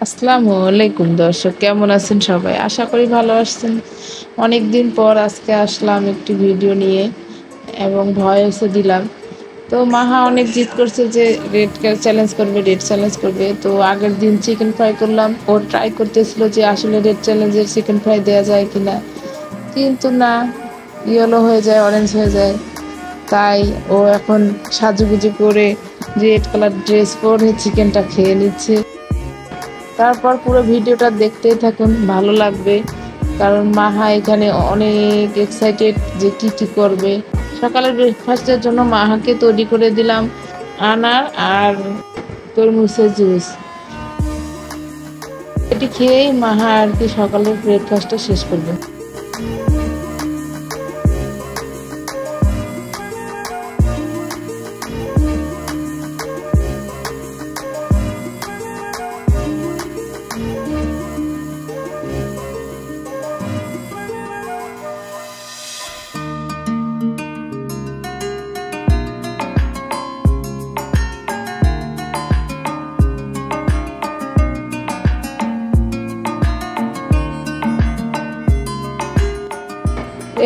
আসসালামু আলাইকুম দর্শক, কেমন আছেন সবাই? আশা করি ভালো আছেন। অনেকদিন পর আজকে আসলাম একটি ভিডিও নিয়ে এবং ভয়েসও দিলাম। তো মাহা অনেক জিদ করছে যে রেড চ্যালেঞ্জ করবে, রেড চ্যালেঞ্জ করবে। তো আগের দিন চিকেন ফ্রাই করলাম, ও ট্রাই করতেছিল যে আসলে রেড চ্যালেঞ্জের চিকেন ফ্রাই দেওয়া যায় কিনা, কিন্তু না, ইয়েলো হয়ে যায়, অরেঞ্জ হয়ে যায়। তাই ও এখন সাজুগুজু করে রেড কালার ড্রেস পরে চিকেনটা খেয়ে নিচ্ছে। তারপর পুরো ভিডিওটা দেখতেই থাকুন, ভালো লাগবে। কারণ মাহা এখানে অনেক এক্সাইটেড যে কি কি করবে। সকালের ব্রেকফাস্টের জন্য মাহাকে তৈরি করে দিলাম আনার আর তরমুজের জুস। এটি খেয়েই মাহা আর কি সকালের ব্রেকফাস্টটা শেষ করবে।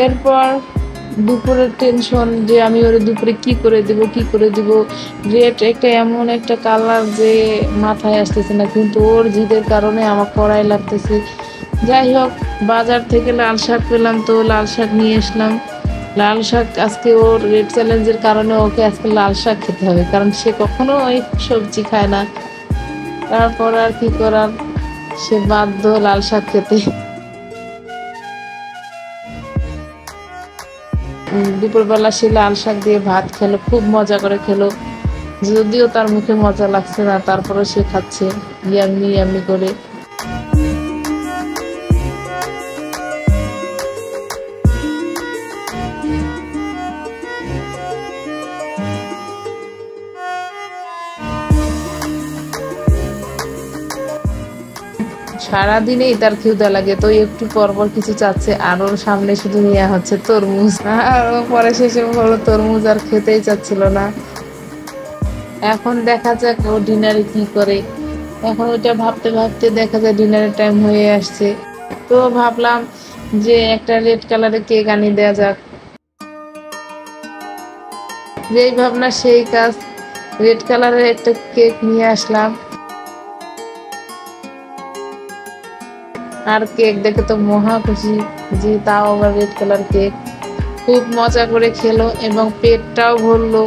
এরপর দুপুরের টেনশন যে আমি ওরে দুপুরে কি করে দিব। রেড একটা এমন একটা কালার যে মাথায় আসতেছে না, কিন্তু ওর জিদের কারণে আমার কড়াই লাগতেছে। যাই হোক, বাজার থেকে লাল শাক পেলাম, তো লাল শাক নিয়ে আসলাম। লাল শাক আজকে ওর রেড চ্যালেঞ্জের কারণে ওকে আজকে লাল শাক খেতে হবে, কারণ সে কখনো ওই সবজি খায় না। তারপর আর কি করার, সে বাধ্য লাল শাক খেতে। দুপুরবেলা সে লাল শাক দিয়ে ভাত খেলো, খুব মজা করে খেলো। যদিও তার মুখে মজা লাগছে না, তারপরে সে খাচ্ছে ইয়াম্মি ইয়াম্মি করে। সারাদিনেই তার ক্ষুধা লাগে, তো একটু পর পর কিছু চাচ্ছে, আর ওর সামনে শুধু নেওয়া হচ্ছে তরমুজ। আর ও পরে শেষে হলো তরমুজ আর খেতেই চাচ্ছিল না। এখন দেখা যাক ও ডিনারে কি করে। এখন ওইটা ভাবতে ভাবতে দেখা যায় ডিনারের টাইম হয়ে আসছে। তো ভাবলাম যে একটা রেড কালারের কেক আনিয়ে দেওয়া যাক। যেই ভাবনা সেই কাজ, রেড কালারের একটা কেক নিয়ে আসলাম। আর কেক দেখে তো মহা খুশি, যে তাও আবার রেড কালার কেক। খুব মজা করে খেলো এবং পেটটাও ভরলো।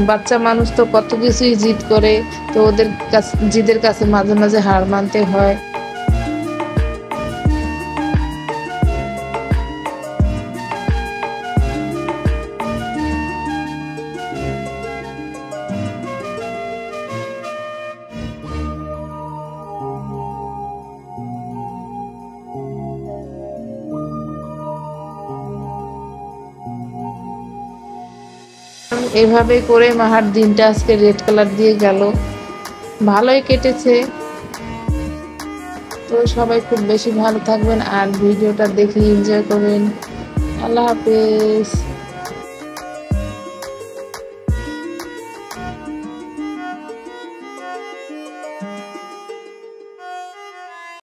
বাচ্চা মানুষ তো কত কিছুই জিদ করে, তো ওদের কাছে জিদের কাছে মাঝে মাঝে হার মানতে হয়। এভাবে করে মাহার দিনটা আজকে রেড কালার দিয়ে গেল, ভালোই কেটেছে। তো সবাই খুব বেশি ভালো থাকবেন আর ভিডিওটা দেখে এনজয় করবেন। আল্লাহ হাফেজ।